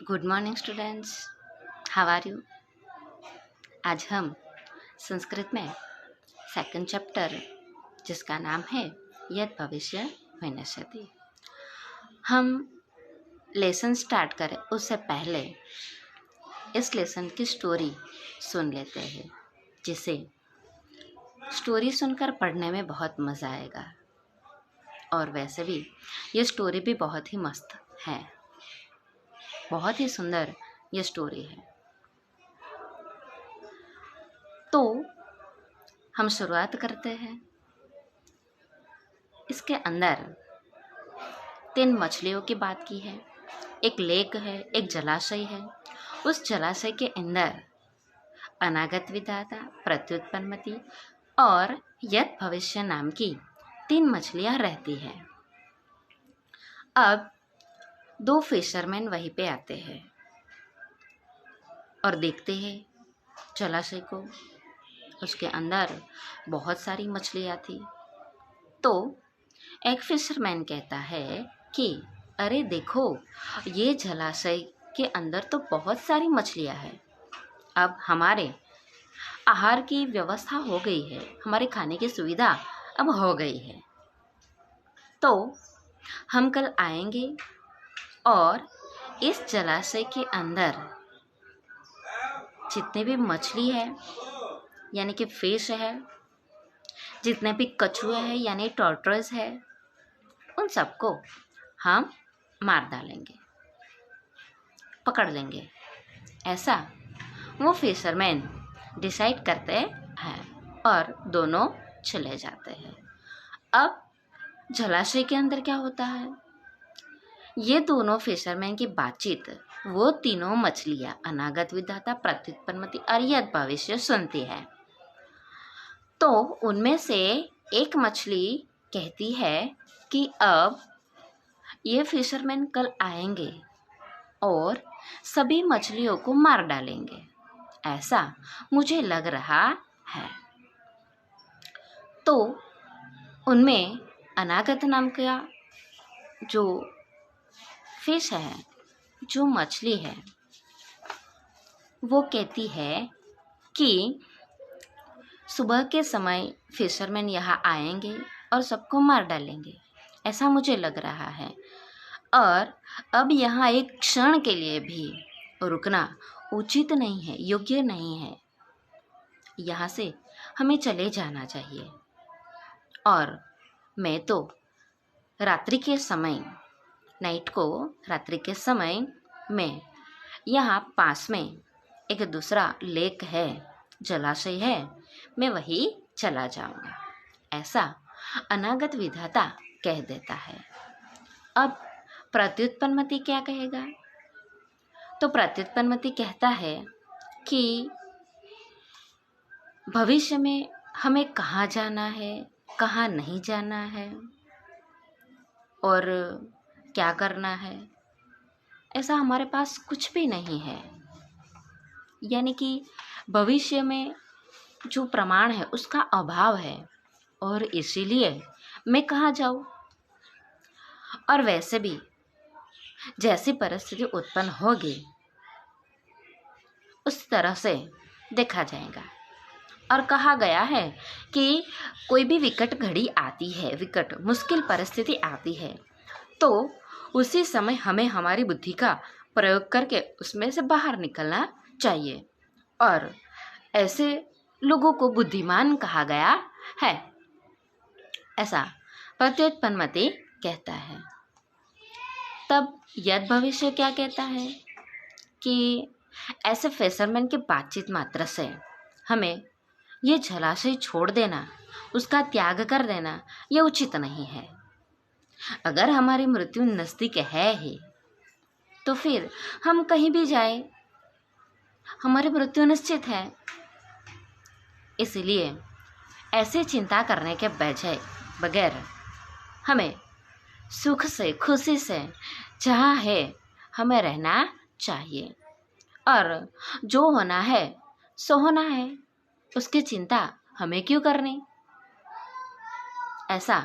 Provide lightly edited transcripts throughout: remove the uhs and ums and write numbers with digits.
Good morning students, how are you. आज हम संस्कृत में सेकंड चैप्टर जिसका नाम है यत् भविष्य विनश्यति, हम लेसन स्टार्ट करें उससे पहले इस लेसन की स्टोरी सुन लेते हैं, जिसे स्टोरी सुनकर पढ़ने में बहुत मज़ा आएगा। और वैसे भी ये स्टोरी भी बहुत ही मस्त है, बहुत ही सुंदर ये स्टोरी है। तो हम शुरुआत करते हैं। इसके अंदर 3 मछलियों की बात की है। एक लेक है, एक जलाशय है। उस जलाशय के अंदर अनागत विधाता, प्रत्युत्पन्नमति और यत् भविष्य नाम की 3 मछलियां रहती हैं। अब 2 फिशरमैन वहीं पे आते हैं और देखते हैं जलाशय को। उसके अंदर बहुत सारी मछलियां थी। तो एक फिशरमैन कहता है कि अरे देखो, ये जलाशय के अंदर तो बहुत सारी मछलियां हैं। अब हमारे आहार की व्यवस्था हो गई है, हमारे खाने की सुविधा अब हो गई है। तो हम कल आएंगे और इस जलाशय के अंदर जितने भी मछली है यानी कि फिश है, जितने भी कछुए हैं यानी टॉर्टोइज है, उन सबको हम मार डालेंगे, पकड़ लेंगे। ऐसा वो फिशरमैन डिसाइड करते हैं और दोनों चले जाते हैं। अब जलाशय के अंदर क्या होता है, ये दोनों फिशरमैन की बातचीत वो तीनों मछलियां अनागत विधाता, प्रत्युत्पन्नमति और यत् भविष्य सुनती है। तो उनमें से एक मछली कहती है कि अब ये फिशरमैन कल आएंगे और सभी मछलियों को मार डालेंगे, ऐसा मुझे लग रहा है। तो उनमें अनागत नाम का जो फिश है, जो मछली है, वो कहती है कि सुबह के समय फिशरमैन यहाँ आएंगे और सबको मार डालेंगे, ऐसा मुझे लग रहा है। और अब यहाँ एक क्षण के लिए भी रुकना उचित नहीं है, योग्य नहीं है। यहाँ से हमें चले जाना चाहिए। और मैं तो रात्रि के समय, रात्रि के समय में यहाँ पास में एक दूसरा लेक है, जलाशय है, मैं वहीं चला जाऊंगा, ऐसा अनागत विधाता कह देता है। अब प्रत्युत्पन्नमति क्या कहेगा? तो प्रत्युत्पन्नमति कहता है कि भविष्य में हमें कहाँ जाना है, कहाँ नहीं जाना है और क्या करना है, ऐसा हमारे पास कुछ भी नहीं है। यानी कि भविष्य में जो प्रमाण है उसका अभाव है और इसीलिए मैं कहाँ जाऊँ। और वैसे भी जैसी परिस्थिति उत्पन्न होगी उस तरह से देखा जाएगा। और कहा गया है कि कोई भी विकट घड़ी आती है, विकट मुश्किल परिस्थिति आती है, तो उसी समय हमें हमारी बुद्धि का प्रयोग करके उसमें से बाहर निकलना चाहिए। और ऐसे लोगों को बुद्धिमान कहा गया है, ऐसा प्रत्युत्पन्नमति कहता है। तब यत् भविष्य क्या कहता है कि ऐसे फिशरमैन की बातचीत मात्र से हमें ये जलाशय छोड़ देना, उसका त्याग कर देना, ये उचित नहीं है। अगर हमारी मृत्यु नज़दीक है ही तो फिर हम कहीं भी जाए, हमारी मृत्यु निश्चित है। इसलिए ऐसे चिंता करने के बगैर हमें सुख से, खुशी से जहाँ है हमें रहना चाहिए। और जो होना है सो होना है, उसकी चिंता हमें क्यों करनी, ऐसा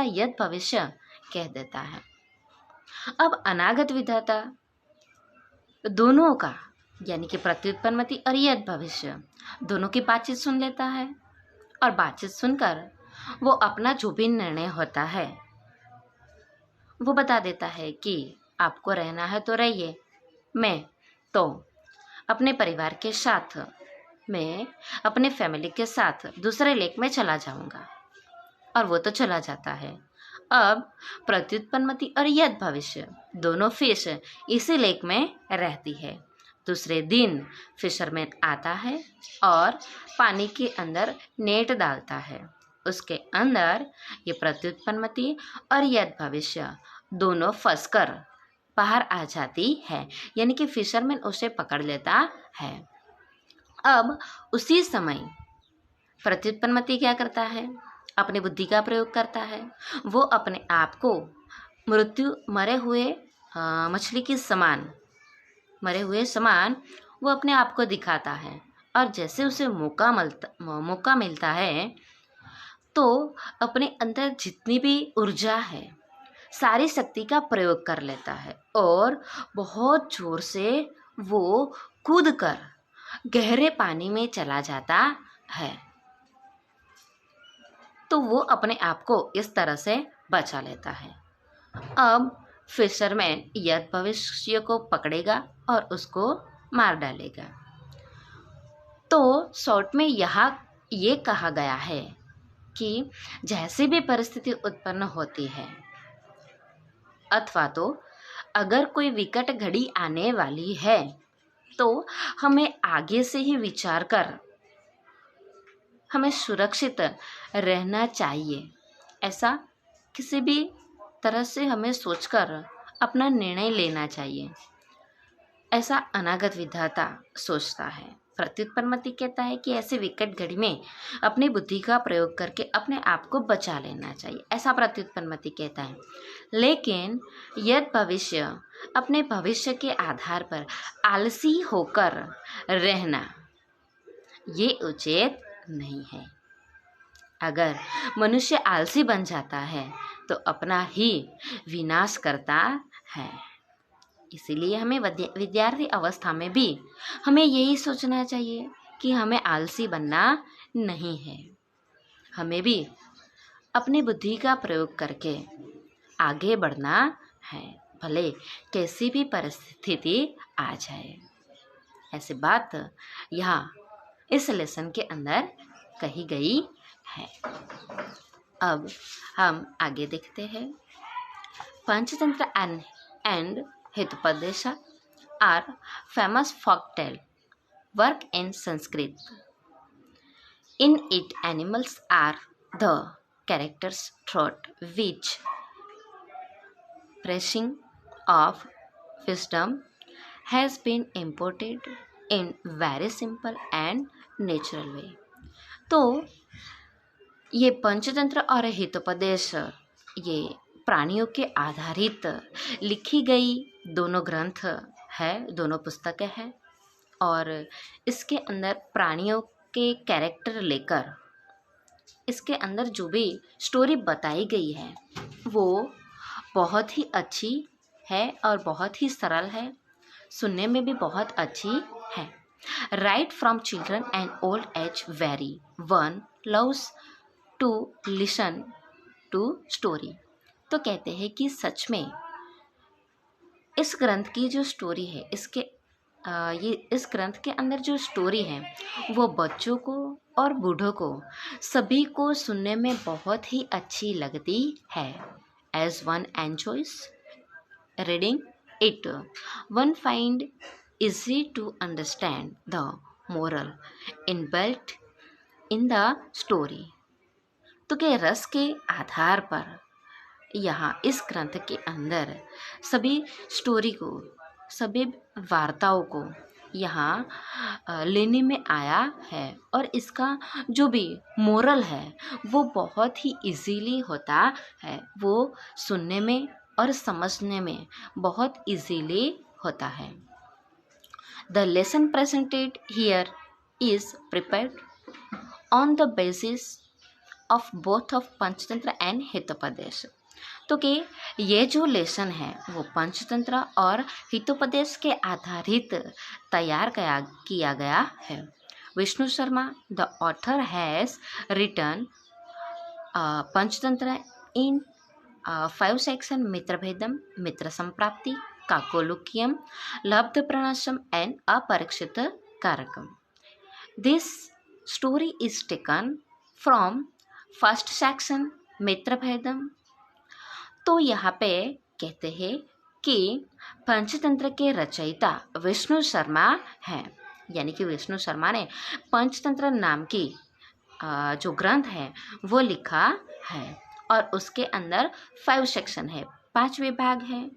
यत् भविष्य कह देता है। अब अनागत विधाता दोनों का यानी कि प्रत्युत्पन्नमति और यद भविष्य दोनों की बातचीत सुन लेता है और बातचीत सुनकर वो अपना जो भी निर्णय होता है वो बता देता है कि आपको रहना है तो रहिए, मैं तो अपने परिवार के साथ, मैं अपने फैमिली के साथ दूसरे लेक में चला जाऊंगा, और वो तो चला जाता है। अब प्रत्युत्पन्नमति और यद भविष्य दोनों फिश इसी लेक में रहती है। दूसरे दिन फिशरमैन आता है और पानी के अंदर नेट डालता है। उसके अंदर ये प्रत्युत्पन्नमति और यद भविष्य दोनों फंसकर बाहर आ जाती है, यानी कि फिशरमैन उसे पकड़ लेता है। अब उसी समय प्रत्युत्पन्नमति क्या करता है, अपनी बुद्धि का प्रयोग करता है। वो अपने आप को मरे हुए मछली के समान, मरे हुए समान वो अपने आप को दिखाता है, और जैसे उसे मौका मिलता है तो अपने अंदर जितनी भी ऊर्जा है सारी शक्ति का प्रयोग कर लेता है और बहुत जोर से वो कूद कर गहरे पानी में चला जाता है। तो वो अपने आप को इस तरह से बचा लेता है। अब फिशरमैन यद भविष्य को पकड़ेगा और उसको मार डालेगा। तो शॉर्ट में यहाँ ये कहा गया है कि जैसी भी परिस्थिति उत्पन्न होती है अथवा तो अगर कोई विकट घड़ी आने वाली है तो हमें आगे से ही विचार कर हमें सुरक्षित रहना चाहिए। ऐसा किसी भी तरह से हमें सोचकर अपना निर्णय लेना चाहिए, ऐसा अनागत विधाता सोचता है। प्रत्युत्पन्नमति कहता है कि ऐसे विकट घड़ी में अपनी बुद्धि का प्रयोग करके अपने आप को बचा लेना चाहिए, ऐसा प्रत्युत्पन्नमति कहता है। लेकिन यद भविष्य अपने भविष्य के आधार पर आलसी होकर रहना ये उचित नहीं है। अगर मनुष्य आलसी बन जाता है तो अपना ही विनाश करता है। इसीलिए हमें विद्यार्थी अवस्था में भी हमें यही सोचना चाहिए कि हमें आलसी बनना नहीं है। हमें भी अपनी बुद्धि का प्रयोग करके आगे बढ़ना है, भले कैसी भी परिस्थिति आ जाए। ऐसी बात यहाँ इस लेसन के अंदर कही गई है। अब हम आगे देखते हैं। Panchatantra and Hitopadesha are famous folk tale work in Sanskrit. In it, animals are the characters throughout which preaching of wisdom has been imported in very simple and natural way. तो ये पंचतंत्र और हितोपदेश ये प्राणियों के आधारित लिखी गई दोनों ग्रंथ है, दोनों पुस्तकें हैं, और इसके अंदर प्राणियों के कैरेक्टर लेकर इसके अंदर जो भी स्टोरी बताई गई है वो बहुत ही अच्छी है और बहुत ही सरल है, सुनने में भी बहुत अच्छी है। Right from children and old age very one loves to listen to story. तो कहते हैं कि सच में इस ग्रंथ की जो स्टोरी है इस ग्रंथ के अंदर जो स्टोरी है वो बच्चों को और बूढ़ों को सभी को सुनने में बहुत ही अच्छी लगती है। As one enjoys reading it one find easy to understand the moral inbuilt in the story। तो के रस के आधार पर यहाँ इस ग्रंथ के अंदर सभी स्टोरी को, सभी वार्ताओं को यहाँ लेने में आया है, और इसका जो भी मोरल है वो बहुत ही इजीली होता है, वो सुनने में और समझने में बहुत इजीली होता है। The lesson presented here is prepared on the basis of both of Panchatantra and Hitopadesh। तो कि ये जो लेसन है वो पंचतंत्र और हितोपदेश के आधारित तैयार किया गया है। Vishnu Sharma the author has written Panchatantra in 5 section: Mitrabhedam, Mitra Samprapti, Kakolukiyam, Labdha Pranasham and Aparikshita Karakam. This story is taken from first section Mitrabhedam. तो यहाँ पे कहते हैं कि पंचतंत्र के रचयिता विष्णु शर्मा हैं, यानी कि विष्णु शर्मा ने पंचतंत्र नाम की जो ग्रंथ है वो लिखा है और उसके अंदर 5 सेक्शन है, 5 विभाग है,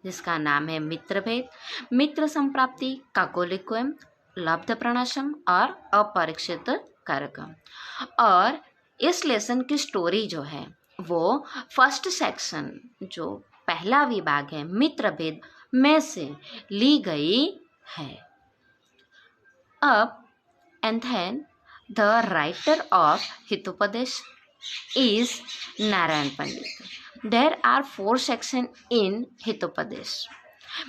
जिसका नाम है मित्रभेद, मित्र संप्राप्ति, काकोलिक्वम, लब्ध प्रणाशम और अपरीक्षित कारकम। और इस लेसन की स्टोरी जो है वो फर्स्ट सेक्शन जो पहला विभाग है मित्रभेद में से ली गई है। अब and then the writer of Hitopadesha is Narayan Pandit. There are 4 sections in Hitopadesh: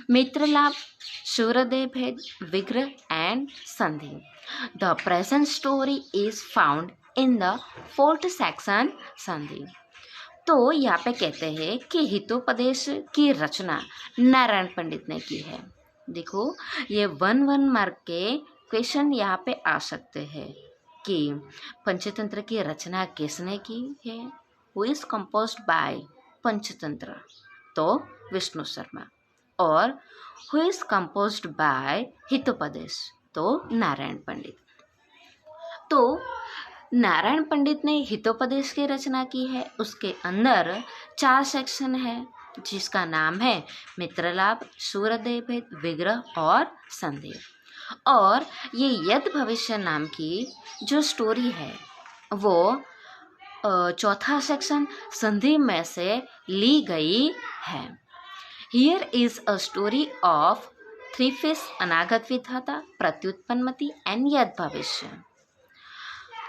Mitralabh, Suradebhed, Vigrah and Sandhi. The present story is found in the 4th section Sandhi. तो यहाँ पे कहते हैं कि हितोपदेश की रचना नारायण पंडित ने की है। देखो ये 1 मार्क के क्वेश्चन यहाँ पे आ सकते हैं कि पंचतंत्र की रचना किसने की है। Who is composed bye Panchatantra, तो विष्णु शर्मा। और who is composed bye Hitopadesha, तो नारायण पंडित। तो नारायण पंडित ने हितोपदेश की रचना की है। उसके अंदर 4 सेक्शन है जिसका नाम है मित्रलाभ, सूरदेभेद, विग्रह और संधि। और ये यद भविष्य नाम की जो स्टोरी है वो 4था सेक्शन संधि में से ली गई है। Here is a story of 3 fish, Anagat Vidhata, Pratyutpannamati and यद भविष्य।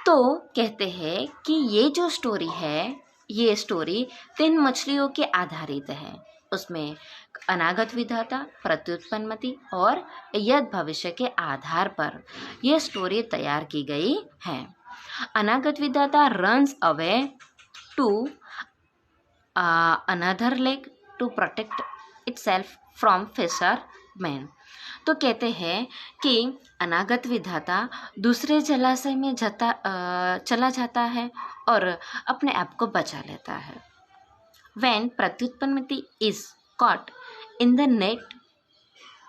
तो कहते हैं कि ये जो स्टोरी है ये स्टोरी 3 मछलियों के आधारित है। उसमें अनागत विधाता, प्रत्युत्पन्नमति और यद भविष्य के आधार पर यह स्टोरी तैयार की गई है। Anagata Vidhata runs away to another lake to protect itself from fisherman. तो कहते हैं कि अनागत विधाता दूसरे जलाशय में चला जाता है और अपने आप को बचा लेता है। When प्रत्युत्पन्नमति is caught in the net,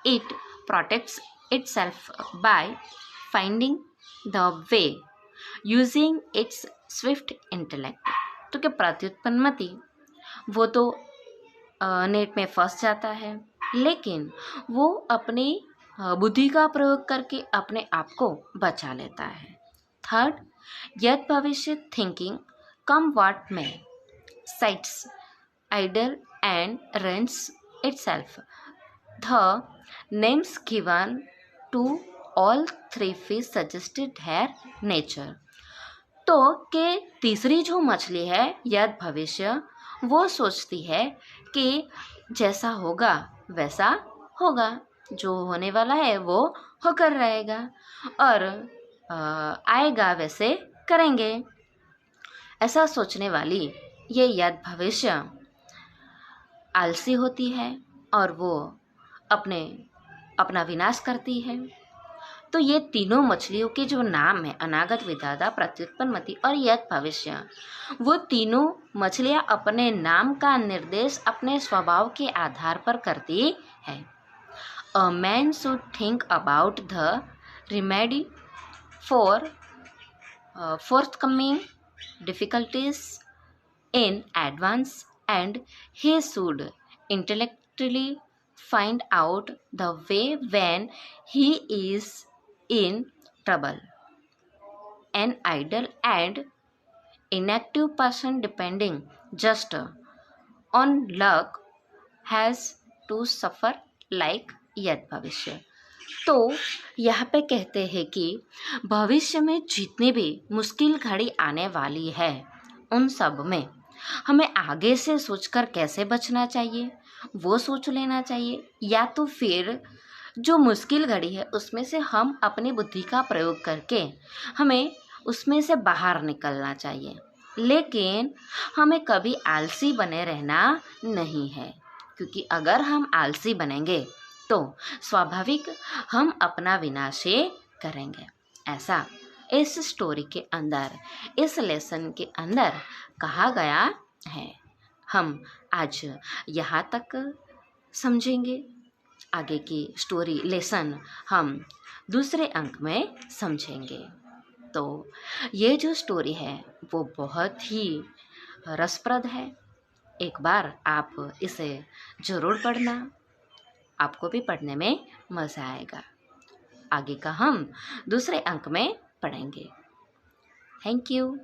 it protects itself by finding the way using its swift intellect। तो क्या प्रत्युत्पन्नमति वो तो नेट में फंस जाता है, लेकिन वो अपनी बुद्धि का प्रयोग करके अपने आप को बचा लेता है। थर्ड, यद भविष्य थिंकिंग कम व्हाट में sights idle and rents itself। The names given to all 3 fish suggested their nature। तो के तीसरी जो मछली है यद भविष्य, वो सोचती है कि जैसा होगा वैसा होगा, जो होने वाला है वो होकर रहेगा और आएगा वैसे करेंगे। ऐसा सोचने वाली ये यद भविष्य आलसी होती है और वो अपना विनाश करती है। तो ये तीनों मछलियों के जो नाम है अनागत विधाता, प्रत्युत्पन्नमति और यद भविष्य, वो तीनों मछलियाँ अपने नाम का निर्देश अपने स्वभाव के आधार पर करती है। A man should think about the remedy for forthcoming difficulties in advance, and he should intellectually find out the way when he is in trouble। An idle and inactive person depending just on luck has to suffer like यद भविष्य। तो यहाँ पे कहते हैं कि भविष्य में जितनी भी मुश्किल घड़ी आने वाली है उन सब में हमें आगे से सोचकर कैसे बचना चाहिए वो सोच लेना चाहिए, या तो फिर जो मुश्किल घड़ी है उसमें से हम अपनी बुद्धि का प्रयोग करके हमें उसमें से बाहर निकलना चाहिए। लेकिन हमें कभी आलसी बने रहना नहीं है, क्योंकि अगर हम आलसी बनेंगे तो स्वाभाविक हम अपना विनाश ही करेंगे। ऐसा इस स्टोरी के अंदर, इस लेसन के अंदर कहा गया है। हम आज यहाँ तक समझेंगे, आगे की स्टोरी लेसन हम दूसरे अंक में समझेंगे। तो ये जो स्टोरी है वो बहुत ही रसप्रद है। एक बार आप इसे ज़रूर पढ़ना, आपको भी पढ़ने में मज़ा आएगा। आगे का हम दूसरे अंक में पढ़ेंगे। Thank you.